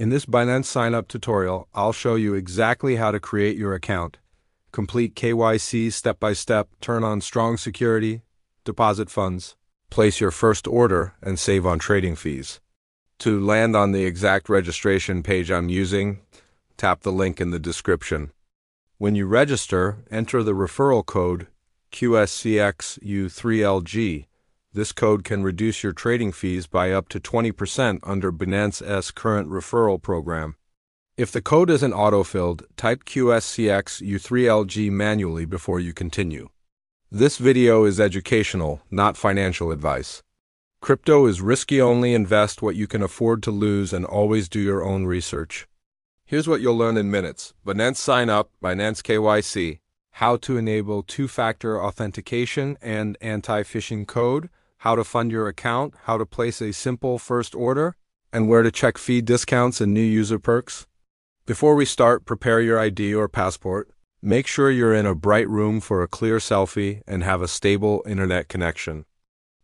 In this Binance Sign Up tutorial, I'll show you exactly how to create your account, complete KYC step-by-step, turn on strong security, deposit funds, place your first order, and save on trading fees. To land on the exact registration page I'm using, tap the link in the description. When you register, enter the referral code QSCXU3LG. This code can reduce your trading fees by up to 20% under Binance's current referral program. If the code isn't autofilled, type QSCXU3LG manually before you continue. This video is educational, not financial advice. Crypto is risky. Only invest what you can afford to lose and always do your own research. Here's what you'll learn in minutes. Binance Sign Up, Binance KYC, how to enable two-factor authentication and anti-phishing code, how to fund your account, how to place a simple first order, and where to check fee discounts and new user perks. Before we start, prepare your ID or passport. Make sure you're in a bright room for a clear selfie and have a stable internet connection.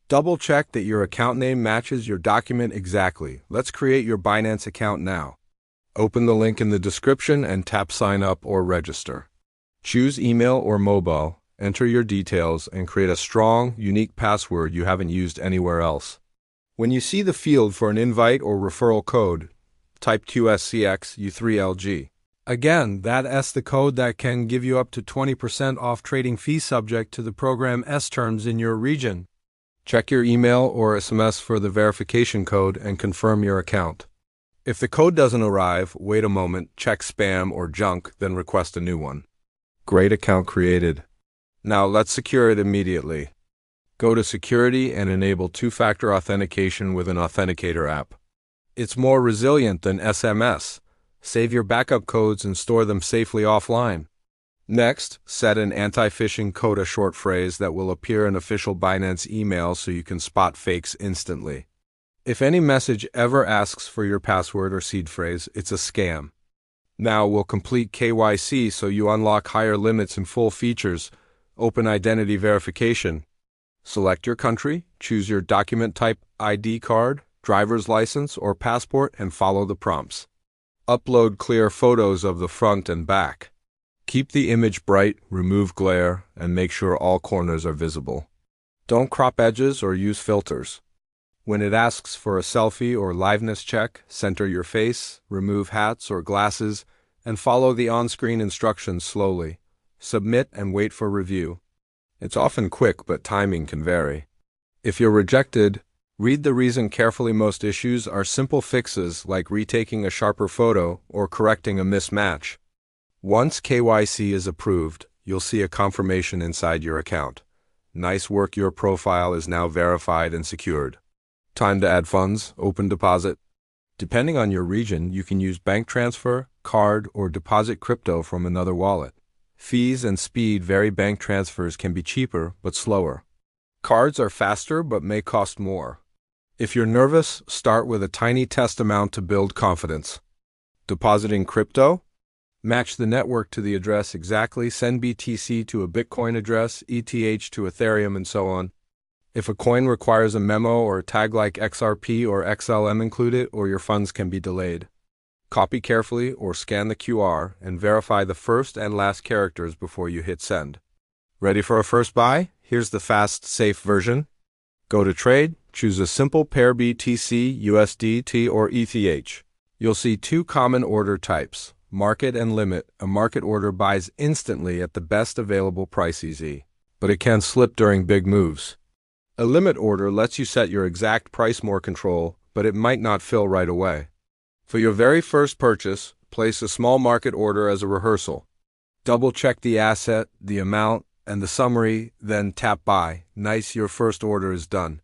Double check that your account name matches your document exactly. Let's create your Binance account now. Open the link in the description and tap Sign Up or Register. Choose email or mobile, enter your details, and create a strong, unique password you haven't used anywhere else. When you see the field for an invite or referral code, type QSCXU3LG. Again, that's the code that can give you up to 20% off trading fees subject to the program's terms in your region. Check your email or SMS for the verification code and confirm your account. If the code doesn't arrive, wait a moment, check spam or junk, then request a new one. Great account created. Now let's secure it immediately. Go to Security and enable two-factor authentication with an authenticator app. It's more resilient than SMS. Save your backup codes and store them safely offline. Next, set an anti-phishing code, a short phrase that will appear in official Binance email so you can spot fakes instantly. If any message ever asks for your password or seed phrase, it's a scam. Now we'll complete KYC so you unlock higher limits and full features. Open identity verification. Select your country, choose your document type, ID card, driver's license, or passport, and follow the prompts. Upload clear photos of the front and back. Keep the image bright, remove glare, and make sure all corners are visible. Don't crop edges or use filters. When it asks for a selfie or liveness check, center your face, remove hats or glasses, and follow the on-screen instructions slowly. Submit and wait for review. It's often quick, but timing can vary. If you're rejected, read the reason carefully. Most issues are simple fixes like retaking a sharper photo or correcting a mismatch. Once KYC is approved, you'll see a confirmation inside your account. Nice work, your profile is now verified and secured. Time to add funds, open deposit. Depending on your region, you can use bank transfer, card, or deposit crypto from another wallet. Fees and speed vary. Bank transfers can be cheaper but slower. Cards are faster but may cost more. If you're nervous, start with a tiny test amount to build confidence. Depositing crypto? Match the network to the address exactly. Send BTC to a Bitcoin address, ETH to Ethereum, and so on. If a coin requires a memo or a tag like XRP or XLM, include it or your funds can be delayed. Copy carefully or scan the QR and verify the first and last characters before you hit send. Ready for a first buy? Here's the fast, safe version. Go to Trade, choose a simple pair BTC, USDT, or ETH. You'll see two common order types, market and limit. A market order buys instantly at the best available price, easy, but it can slip during big moves. A limit order lets you set your exact price, more control, but it might not fill right away. For your very first purchase, place a small market order as a rehearsal. Double-check the asset, the amount, and the summary, then tap Buy. Nice, your first order is done.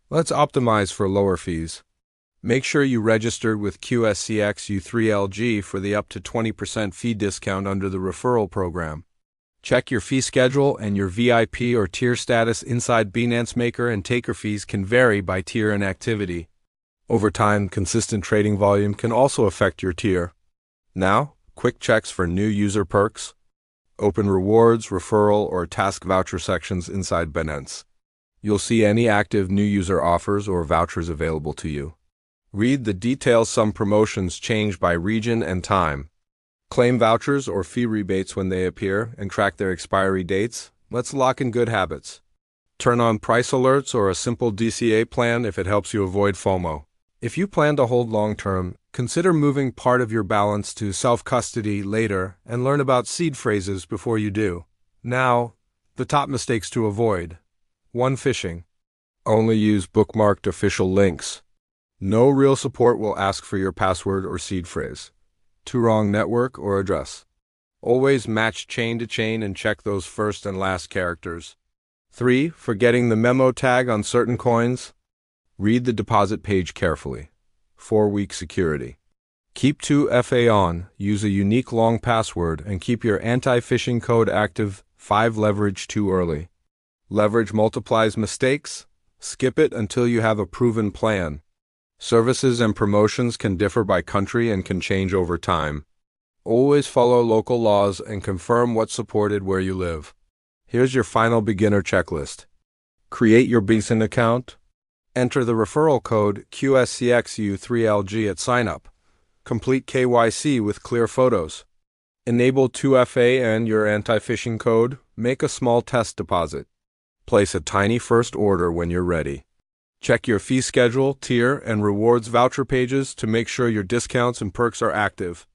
Let's optimize for lower fees. Make sure you registered with QSCXU3LG for the up to 20% fee discount under the referral program. Check your fee schedule and your VIP or tier status inside Binance. Maker and taker fees can vary by tier and activity. Over time, consistent trading volume can also affect your tier. Now, quick checks for new user perks. Open rewards, referral, or task voucher sections inside Binance. You'll see any active new user offers or vouchers available to you. Read the details. Some promotions change by region and time. Claim vouchers or fee rebates when they appear and track their expiry dates. Let's lock in good habits. Turn on price alerts or a simple DCA plan if it helps you avoid FOMO. If you plan to hold long-term, consider moving part of your balance to self-custody later and learn about seed phrases before you do. Now, the top mistakes to avoid. 1. Phishing. Only use bookmarked official links. No real support will ask for your password or seed phrase. 2. Wrong network or address. Always match chain to chain and check those first and last characters. 3. Forgetting the memo tag on certain coins. Read the deposit page carefully. 4. Weak security. Keep 2FA on, use a unique long password, and keep your anti-phishing code active. 5. Leverage too early. Leverage multiplies mistakes. Skip it until you have a proven plan. Services and promotions can differ by country and can change over time. Always follow local laws and confirm what's supported where you live. Here's your final beginner checklist. Create your Binance account. Enter the referral code QSCXU3LG at sign up. Complete KYC with clear photos. Enable 2FA and your anti-phishing code. Make a small test deposit. Place a tiny first order when you're ready. Check your fee schedule, tier, and rewards voucher pages to make sure your discounts and perks are active.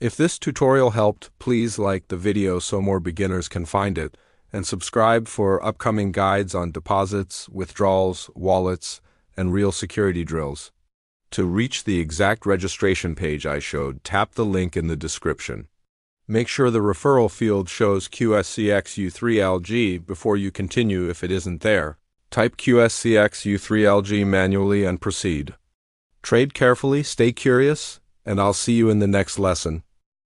If this tutorial helped, please like the video so more beginners can find it, and subscribe for upcoming guides on deposits, withdrawals, wallets, and real security drills. To reach the exact registration page I showed, tap the link in the description. Make sure the referral field shows QSCXU3LG before you continue if it isn't there. Type QSCXU3LG manually and proceed. Trade carefully, stay curious, and I'll see you in the next lesson.